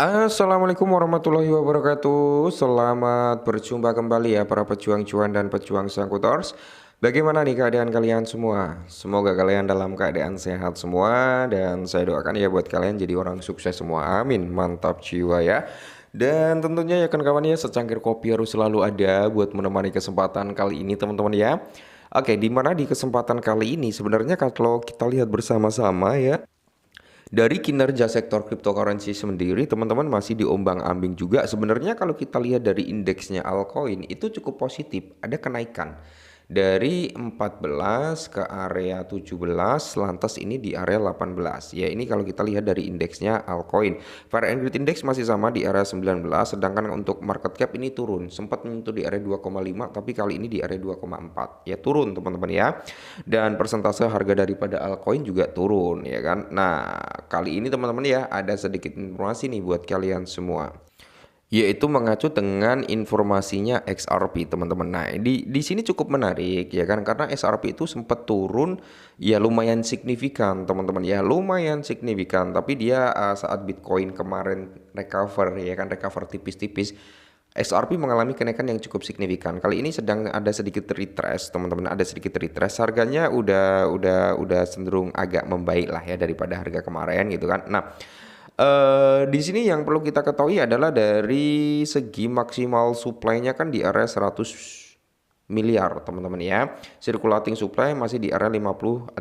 Assalamualaikum warahmatullahi wabarakatuh. Selamat berjumpa kembali ya para pejuang cuan dan pejuang sangkutors. Bagaimana nih keadaan kalian semua? Semoga kalian dalam keadaan sehat semua dan saya doakan ya buat kalian jadi orang sukses semua. Amin. Mantap jiwa ya. Dan tentunya ya kawan-kawan ya secangkir kopi harus selalu ada buat menemani kesempatan kali ini teman-teman ya. Oke, di mana di kesempatan kali ini sebenarnya kalau kita lihat bersama-sama ya dari kinerja sektor cryptocurrency sendiri, teman-teman masih diombang-ambing juga. Sebenarnya kalau kita lihat dari indeksnya altcoin itu cukup positif, ada kenaikan dari 14 ke area 17, lantas ini di area 18. Ya, ini kalau kita lihat dari indeksnya altcoin. Fire and Greed Index masih sama di area 19, sedangkan untuk market cap ini turun. Sempat menyentuh di area 2,5, tapi kali ini di area 2,4. Ya, turun teman-teman ya. Dan persentase harga daripada altcoin juga turun ya kan. Nah, kali ini teman-teman ya ada sedikit informasi nih buat kalian semua, yaitu mengacu dengan informasinya XRP teman-teman. Nah, di sini cukup menarik ya kan, karena XRP itu sempat turun ya lumayan signifikan teman-teman ya, lumayan signifikan. Tapi dia saat Bitcoin kemarin recover ya kan, recover tipis-tipis, XRP mengalami kenaikan yang cukup signifikan. Kali ini sedang ada sedikit retrace teman-teman, ada sedikit retrace. Harganya udah cenderung agak membaik lah ya daripada harga kemarin gitu kan. Nah, di sini yang perlu kita ketahui adalah dari segi maksimal supply-nya kan di area 100 miliar teman-teman ya. Circulating supply masih di area 58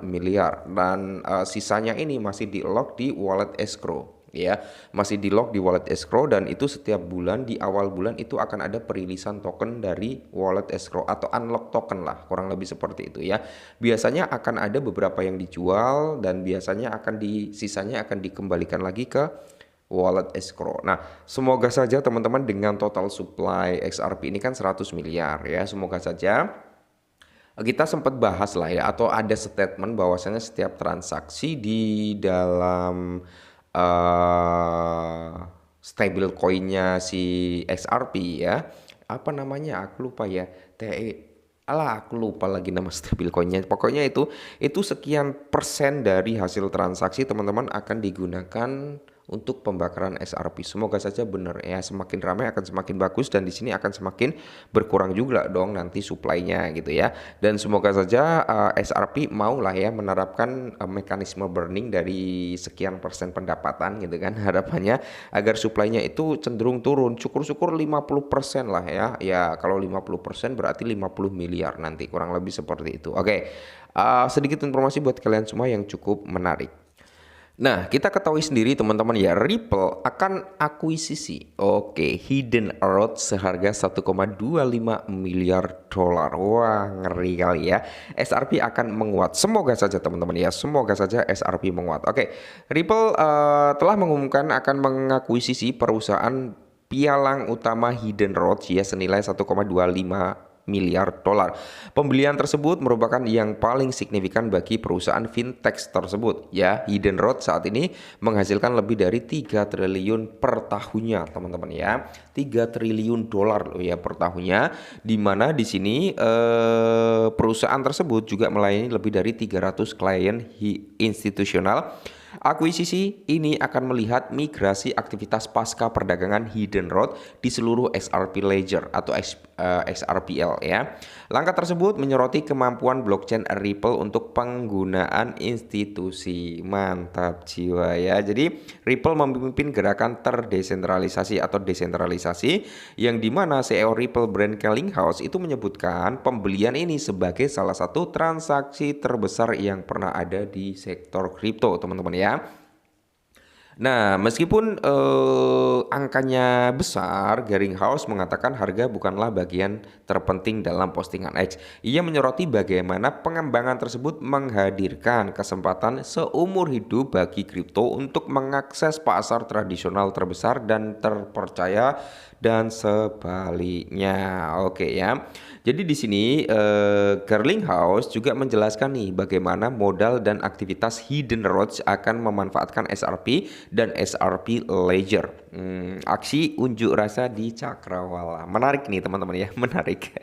miliar dan sisanya ini masih di lock di wallet escrow ya, masih di lock di wallet escrow. Dan itu setiap bulan di awal bulan itu akan ada perilisan token dari wallet escrow atau unlock token lah, kurang lebih seperti itu ya. Biasanya akan ada beberapa yang dijual dan biasanya sisanya akan dikembalikan lagi ke wallet escrow. Nah, semoga saja teman-teman dengan total supply XRP ini kan 100 miliar ya, semoga saja kita sempat bahas lah ya, atau ada statement bahwasanya setiap transaksi di dalam stable coinnya si XRP ya, apa namanya aku lupa ya, aku lupa lagi nama stable coinnya. Pokoknya itu sekian persen dari hasil transaksi teman-teman akan digunakan untuk pembakaran XRP. Semoga saja benar ya, semakin ramai akan semakin bagus dan di sini akan semakin berkurang juga dong nanti supply-nya gitu ya. Dan semoga saja XRP mau lah ya menerapkan mekanisme burning dari sekian persen pendapatan gitu kan, harapannya agar supply-nya itu cenderung turun, syukur-syukur 50% lah ya. Ya kalau 50% berarti 50 miliar nanti, kurang lebih seperti itu. Oke, sedikit informasi buat kalian semua yang cukup menarik. Nah, kita ketahui sendiri teman-teman ya, Ripple akan akuisisi Hidden Road seharga 1,25 miliar dolar. Wah, ngeri kali ya. XRP akan menguat. Semoga saja teman-teman ya, semoga saja XRP menguat. Ripple telah mengumumkan akan mengakuisisi perusahaan pialang utama Hidden Road ya senilai 1,25 miliar dolar. Pembelian tersebut merupakan yang paling signifikan bagi perusahaan fintech tersebut ya. Hidden Road saat ini menghasilkan lebih dari 3 triliun per tahunnya teman-teman ya. 3 triliun dolar loh ya per tahunnya, di mana di sini perusahaan tersebut juga melayani lebih dari 300 klien institusional. Akuisisi ini akan melihat migrasi aktivitas pasca perdagangan Hidden Road di seluruh XRP Ledger atau XRPL ya. Langkah tersebut menyoroti kemampuan blockchain Ripple untuk penggunaan institusi. Mantap jiwa ya. Jadi Ripple memimpin gerakan terdesentralisasi atau desentralisasi, yang dimana CEO Ripple Brand Kellinghaus itu menyebutkan pembelian ini sebagai salah satu transaksi terbesar yang pernah ada di sektor kripto teman-teman ya. Nah, meskipun angkanya besar, Garringhouse mengatakan harga bukanlah bagian terpenting dalam postingan X. Ia menyoroti bagaimana pengembangan tersebut menghadirkan kesempatan seumur hidup bagi kripto untuk mengakses pasar tradisional terbesar dan terpercaya dan sebaliknya. Oke ya. Jadi di sini Garlinghouse juga menjelaskan nih bagaimana modal dan aktivitas Hidden Roads akan memanfaatkan XRP dan XRP Ledger. Aksi unjuk rasa di Cakrawala. Menarik nih teman-teman ya, menarik.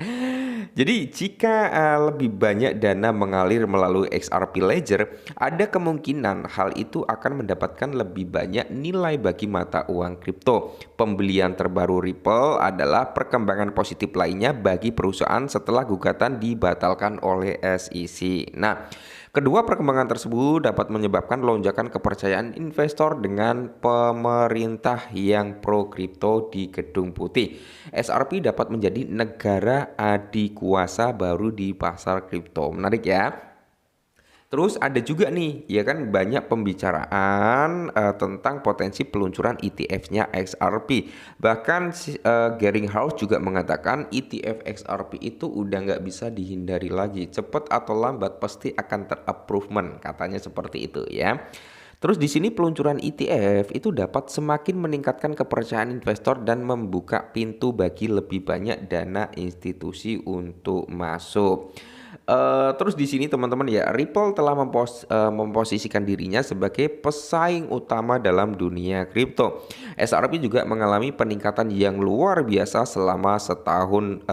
Jadi jika lebih banyak dana mengalir melalui XRP Ledger, ada kemungkinan hal itu akan mendapatkan lebih banyak nilai bagi mata uang kripto. Pembelian terbaru Ripple adalah perkembangan positif lainnya bagi perusahaan setelah gugatan dibatalkan oleh SEC. Nah, kedua perkembangan tersebut dapat menyebabkan lonjakan kepercayaan investor dengan pemerintah yang pro kripto di Gedung Putih. SRP dapat menjadi negara adikuasa baru di pasar kripto. Menarik ya. Terus ada juga nih, ya kan banyak pembicaraan tentang potensi peluncuran ETF-nya XRP. Bahkan Gering House juga mengatakan ETF XRP itu udah nggak bisa dihindari lagi. Cepat atau lambat pasti akan ter-approval, katanya seperti itu ya. Terus di sini peluncuran ETF itu dapat semakin meningkatkan kepercayaan investor dan membuka pintu bagi lebih banyak dana institusi untuk masuk. Terus di sini teman-teman ya, Ripple telah memposisikan dirinya sebagai pesaing utama dalam dunia kripto. SRP juga mengalami peningkatan yang luar biasa selama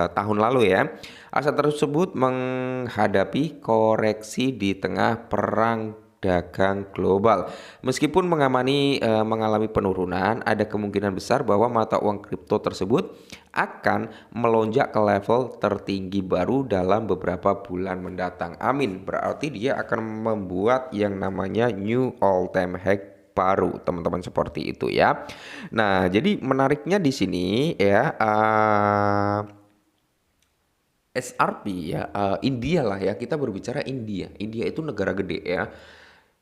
tahun lalu ya. Aset tersebut menghadapi koreksi di tengah perang dagang global. Meskipun mengalami penurunan, ada kemungkinan besar bahwa mata uang kripto tersebut akan melonjak ke level tertinggi baru dalam beberapa bulan mendatang. Amin. Berarti dia akan membuat yang namanya new all time high baru, teman-teman, seperti itu ya. Nah, jadi menariknya di sini ya, SRP ya, India lah ya, kita berbicara India. India itu negara gede ya.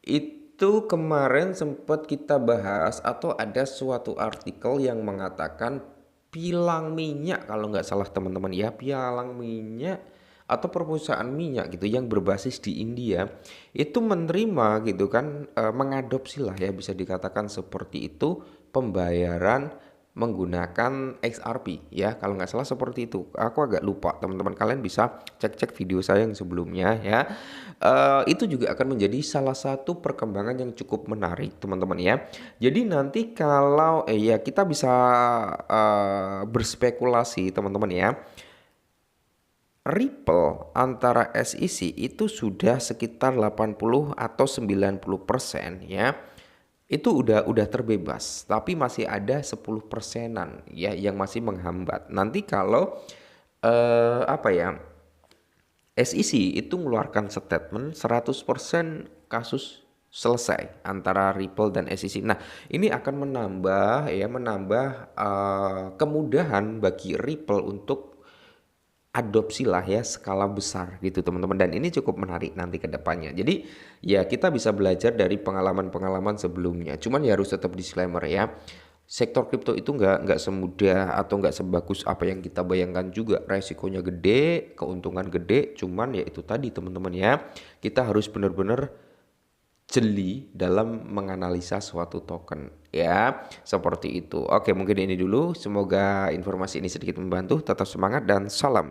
Itu kemarin sempat kita bahas atau ada suatu artikel yang mengatakan pilang minyak, kalau nggak salah teman-teman ya, pilang minyak atau perusahaan minyak gitu yang berbasis di India itu menerima gitu kan, mengadopsi lah ya, bisa dikatakan seperti itu, pembayaran menggunakan XRP ya, kalau nggak salah seperti itu. Aku agak lupa, teman-teman kalian bisa cek-cek video saya yang sebelumnya ya. Itu juga akan menjadi salah satu perkembangan yang cukup menarik, teman-teman ya. Jadi nanti kalau ya kita bisa berspekulasi, teman-teman ya. Ripple antara SEC itu sudah sekitar 80 atau 90% ya. Itu udah terbebas, tapi masih ada 10%-an ya yang masih menghambat. Nanti kalau apa ya, SEC itu mengeluarkan statement 100% kasus selesai antara Ripple dan SEC. Nah, ini akan menambah kemudahan bagi Ripple untuk adopsi lah ya skala besar gitu, teman-teman, dan ini cukup menarik nanti ke depannya. Jadi ya kita bisa belajar dari pengalaman-pengalaman sebelumnya, cuman ya harus tetap disclaimer ya, sektor kripto itu nggak semudah atau nggak sebagus apa yang kita bayangkan juga. Resikonya gede, keuntungan gede, cuman ya itu tadi teman-teman ya, kita harus benar-benar jeli dalam menganalisa suatu token ya, seperti itu. Oke, mungkin ini dulu, semoga informasi ini sedikit membantu. Tetap semangat dan salam